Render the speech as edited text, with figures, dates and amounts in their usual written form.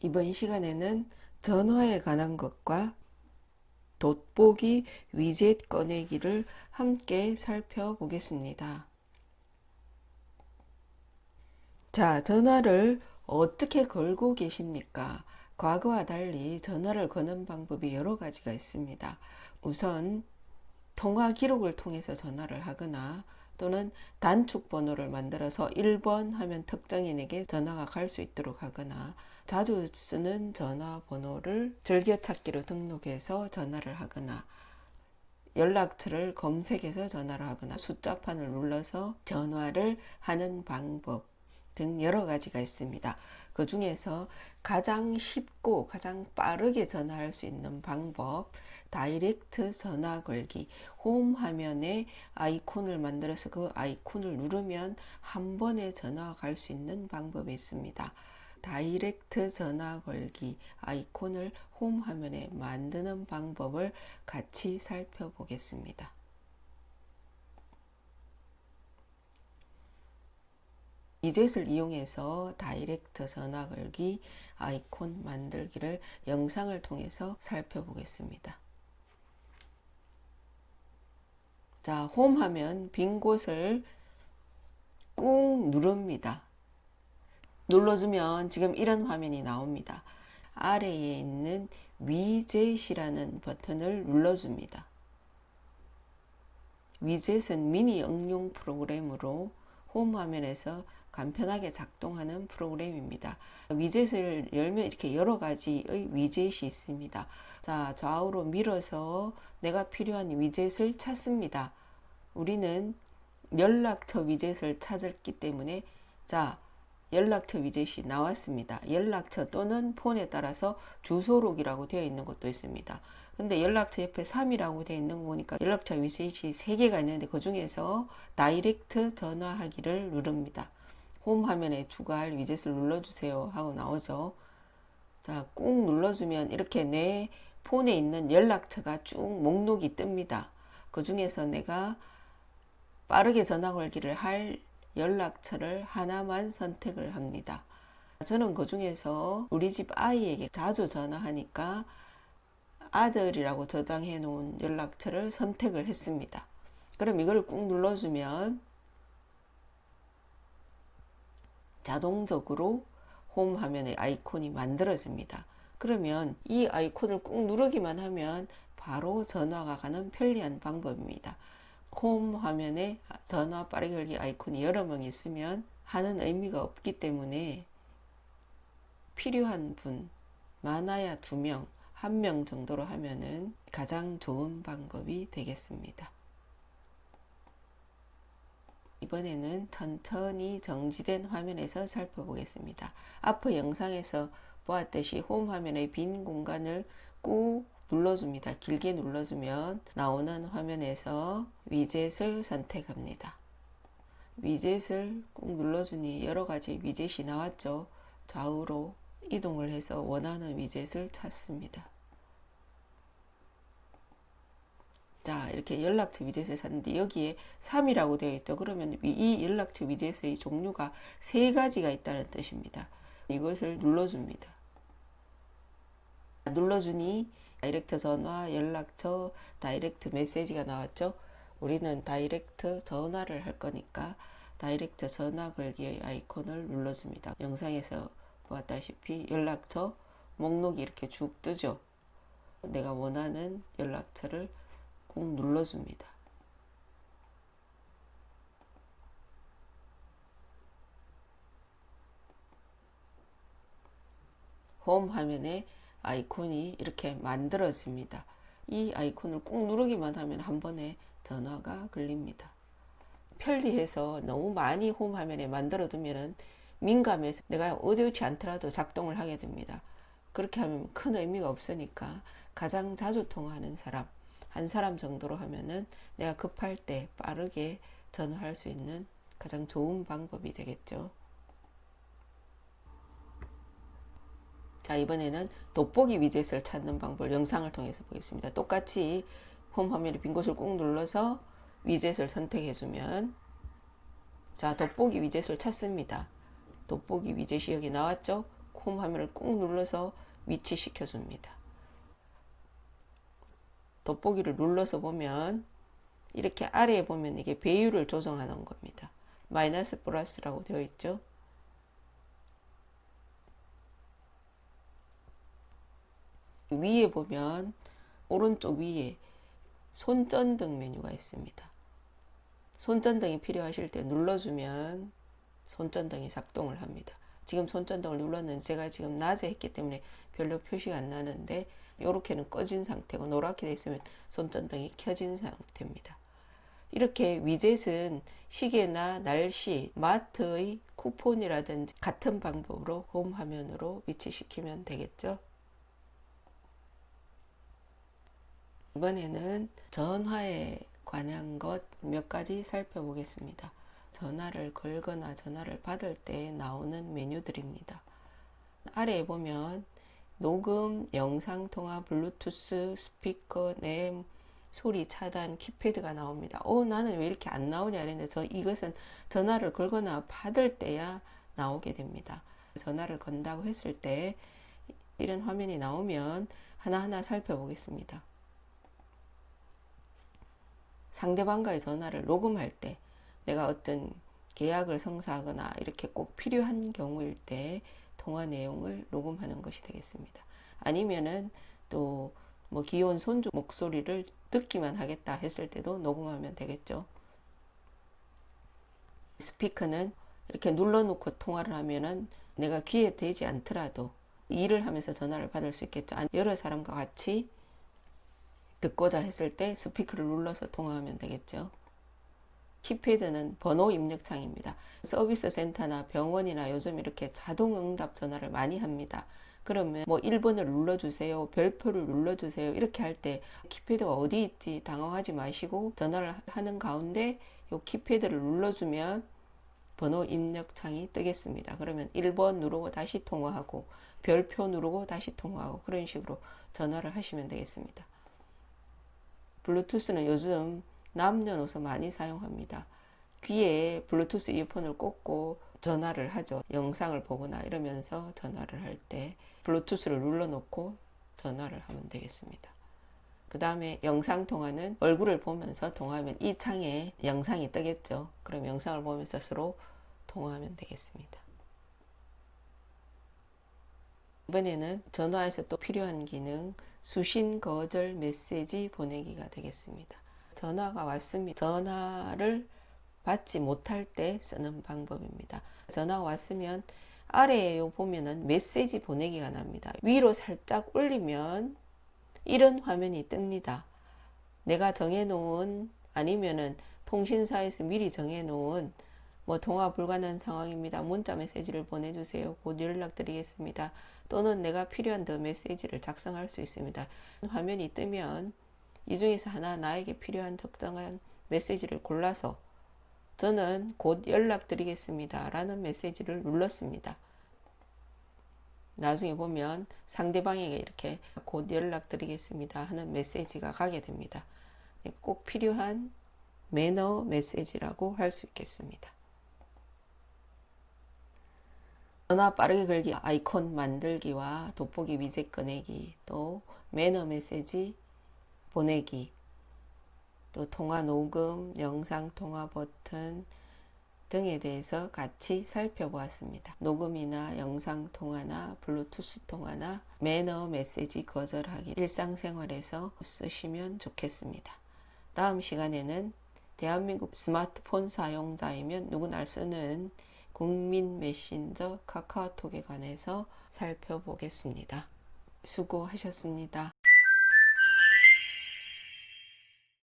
이번 시간에는 전화에 관한 것과 돋보기 위젯 꺼내기를 함께 살펴보겠습니다. 자, 전화를 어떻게 걸고 계십니까? 과거와 달리 전화를 거는 방법이 여러 가지가 있습니다. 우선 통화 기록을 통해서 전화를 하거나 또는 단축 번호를 만들어서 1번 하면 특정인에게 전화가 갈 수 있도록 하거나 자주 쓰는 전화번호를 즐겨찾기로 등록해서 전화를 하거나 연락처를 검색해서 전화를 하거나 숫자판을 눌러서 전화를 하는 방법 등 여러 가지가 있습니다. 그 중에서 가장 쉽고 가장 빠르게 전화할 수 있는 방법, 다이렉트 전화 걸기. 홈 화면에 아이콘을 만들어서 그 아이콘을 누르면 한 번에 전화가 갈 수 있는 방법이 있습니다. 다이렉트 전화 걸기 아이콘을 홈 화면에 만드는 방법을 같이 살펴보겠습니다. 위젯을 이용해서 다이렉트 전화 걸기 아이콘 만들기를 영상을 통해서 살펴보겠습니다. 자, 홈 화면 빈 곳을 꾹 누릅니다. 눌러주면 지금 이런 화면이 나옵니다. 아래에 있는 위젯이라는 버튼을 눌러줍니다. 위젯은 미니 응용 프로그램으로 홈 화면에서 간편하게 작동하는 프로그램입니다. 위젯을 열면 이렇게 여러 가지의 위젯이 있습니다. 자, 좌우로 밀어서 내가 필요한 위젯을 찾습니다. 우리는 연락처 위젯을 찾았기 때문에 자, 연락처 위젯이 나왔습니다. 연락처 또는 폰에 따라서 주소록이라고 되어 있는 것도 있습니다. 근데 연락처 옆에 3이라고 되어 있는 거 보니까 연락처 위젯이 3개가 있는데 그 중에서 다이렉트 전화하기를 누릅니다. 홈 화면에 추가할 위젯을 눌러주세요 하고 나오죠. 자, 꾹 눌러주면 이렇게 내 폰에 있는 연락처가 쭉 목록이 뜹니다. 그 중에서 내가 빠르게 전화 걸기를 할 연락처를 하나만 선택을 합니다. 저는 그 중에서 우리 집 아이에게 자주 전화하니까 아들이라고 저장해 놓은 연락처를 선택을 했습니다. 그럼 이걸 꾹 눌러주면 자동적으로 홈 화면에 아이콘이 만들어집니다. 그러면 이 아이콘을 꾹 누르기만 하면 바로 전화가 가는 편리한 방법입니다. 홈 화면에 전화 빠르게 걸기 아이콘이 여러 명 있으면 하는 의미가 없기 때문에 필요한 분, 많아야 2명, 1명 정도로 하면은 가장 좋은 방법이 되겠습니다. 이번에는 천천히 정지된 화면에서 살펴보겠습니다. 앞의 영상에서 보았듯이 홈 화면의 빈 공간을 꾹 눌러줍니다. 길게 눌러주면 나오는 화면에서 위젯을 선택합니다. 위젯을 꾹 눌러주니 여러가지 위젯이 나왔죠. 좌우로 이동을 해서 원하는 위젯을 찾습니다. 자, 이렇게 연락처 위젯을 찾는데 여기에 3이라고 되어 있죠. 그러면 이 연락처 위젯의 종류가 3가지가 있다는 뜻입니다. 이것을 눌러줍니다. 눌러주니 다이렉트 전화, 연락처, 다이렉트 메시지가 나왔죠. 우리는 다이렉트 전화를 할 거니까 다이렉트 전화 걸기의 아이콘을 눌러줍니다. 영상에서 보았다시피 연락처 목록이 이렇게 쭉 뜨죠. 내가 원하는 연락처를 꾹 눌러줍니다. 홈 화면에 아이콘이 이렇게 만들어집니다. 이 아이콘을 꾹 누르기만 하면 한 번에 전화가 걸립니다. 편리해서 너무 많이 홈 화면에 만들어 두면 민감해서 내가 의도치 않더라도 작동을 하게 됩니다. 그렇게 하면 큰 의미가 없으니까 가장 자주 통화하는 사람, 한 사람 정도로 하면은 내가 급할 때 빠르게 전화할 수 있는 가장 좋은 방법이 되겠죠. 자, 이번에는 돋보기 위젯을 찾는 방법을 영상을 통해서 보겠습니다. 똑같이 홈 화면에 빈 곳을 꾹 눌러서 위젯을 선택해주면 자, 돋보기 위젯을 찾습니다. 돋보기 위젯이 여기 나왔죠? 홈 화면을 꾹 눌러서 위치시켜 줍니다. 돋보기를 눌러서 보면 이렇게 아래에 보면 이게 배율을 조정하는 겁니다. 마이너스 플러스라고 되어 있죠. 위에 보면 오른쪽 위에 손전등 메뉴가 있습니다. 손전등이 필요하실 때 눌러주면 손전등이 작동을 합니다. 지금 손전등을 눌렀는데 제가 지금 낮에 했기 때문에 별로 표시가 안 나는데 이렇게는 꺼진 상태고 노랗게 되어 있으면 손전등이 켜진 상태입니다. 이렇게 위젯은 시계나 날씨, 마트의 쿠폰이라든지 같은 방법으로 홈 화면으로 위치시키면 되겠죠. 이번에는 전화에 관한 것 몇 가지 살펴보겠습니다. 전화를 걸거나 전화를 받을 때 나오는 메뉴들입니다. 아래에 보면 녹음, 영상통화, 블루투스, 스피커, 램, 소리 차단, 키패드가 나옵니다. 나는 왜 이렇게 안 나오냐 했는데 이것은 전화를 걸거나 받을 때야 나오게 됩니다. 전화를 건다고 했을 때 이런 화면이 나오면 하나하나 살펴보겠습니다. 상대방과의 전화를 녹음할 때 내가 어떤 계약을 성사하거나 이렇게 꼭 필요한 경우일 때 통화 내용을 녹음하는 것이 되겠습니다. 아니면은 또 뭐 귀여운 손주 목소리를 듣기만 하겠다 했을 때도 녹음하면 되겠죠. 스피커는 이렇게 눌러놓고 통화를 하면은 내가 귀에 대지 않더라도 일을 하면서 전화를 받을 수 있겠죠. 여러 사람과 같이 듣고자 했을 때 스피커를 눌러서 통화하면 되겠죠. 키패드는 번호 입력창입니다. 서비스 센터나 병원이나 요즘 이렇게 자동 응답 전화를 많이 합니다. 그러면 뭐 1번을 눌러주세요, 별표를 눌러주세요 이렇게 할 때 키패드가 어디 있지 당황하지 마시고 전화를 하는 가운데 이 키패드를 눌러주면 번호 입력창이 뜨겠습니다. 그러면 1번 누르고 다시 통화하고 별표 누르고 다시 통화하고 그런 식으로 전화를 하시면 되겠습니다. 블루투스는 요즘 남녀노소 많이 사용합니다. 귀에 블루투스 이어폰을 꽂고 전화를 하죠. 영상을 보거나 이러면서 전화를 할 때 블루투스를 눌러놓고 전화를 하면 되겠습니다. 그 다음에 영상통화는 얼굴을 보면서 통화하면 이 창에 영상이 뜨겠죠. 그럼 영상을 보면서 서로 통화하면 되겠습니다. 이번에는 전화에서 또 필요한 기능 수신 거절 메시지 보내기가 되겠습니다. 전화가 왔습니다. 전화를 받지 못할 때 쓰는 방법입니다. 전화가 왔으면 아래에 보면은 메시지 보내기가 납니다. 위로 살짝 올리면 이런 화면이 뜹니다. 내가 정해놓은 아니면은 통신사에서 미리 정해놓은 뭐 통화 불가능한 상황입니다. 문자 메시지를 보내주세요. 곧 연락드리겠습니다. 또는 내가 필요한 더 메시지를 작성할 수 있습니다. 화면이 뜨면 이 중에서 하나 나에게 필요한 적정한 메시지를 골라서 저는 곧 연락드리겠습니다 라는 메시지를 눌렀습니다. 나중에 보면 상대방에게 이렇게 곧 연락드리겠습니다 하는 메시지가 가게 됩니다. 꼭 필요한 매너 메시지라고 할 수 있겠습니다. 전화 빠르게 걸기 아이콘 만들기와 돋보기 위젯 꺼내기, 또 매너 메시지 보내기, 또 통화 녹음, 영상 통화 버튼 등에 대해서 같이 살펴보았습니다. 녹음이나 영상 통화나 블루투스 통화나 매너 메시지 거절하기 일상생활에서 쓰시면 좋겠습니다. 다음 시간에는 대한민국 스마트폰 사용자이면 누구나 쓰는 국민 메신저 카카오톡에 관해서 살펴보겠습니다. 수고하셨습니다.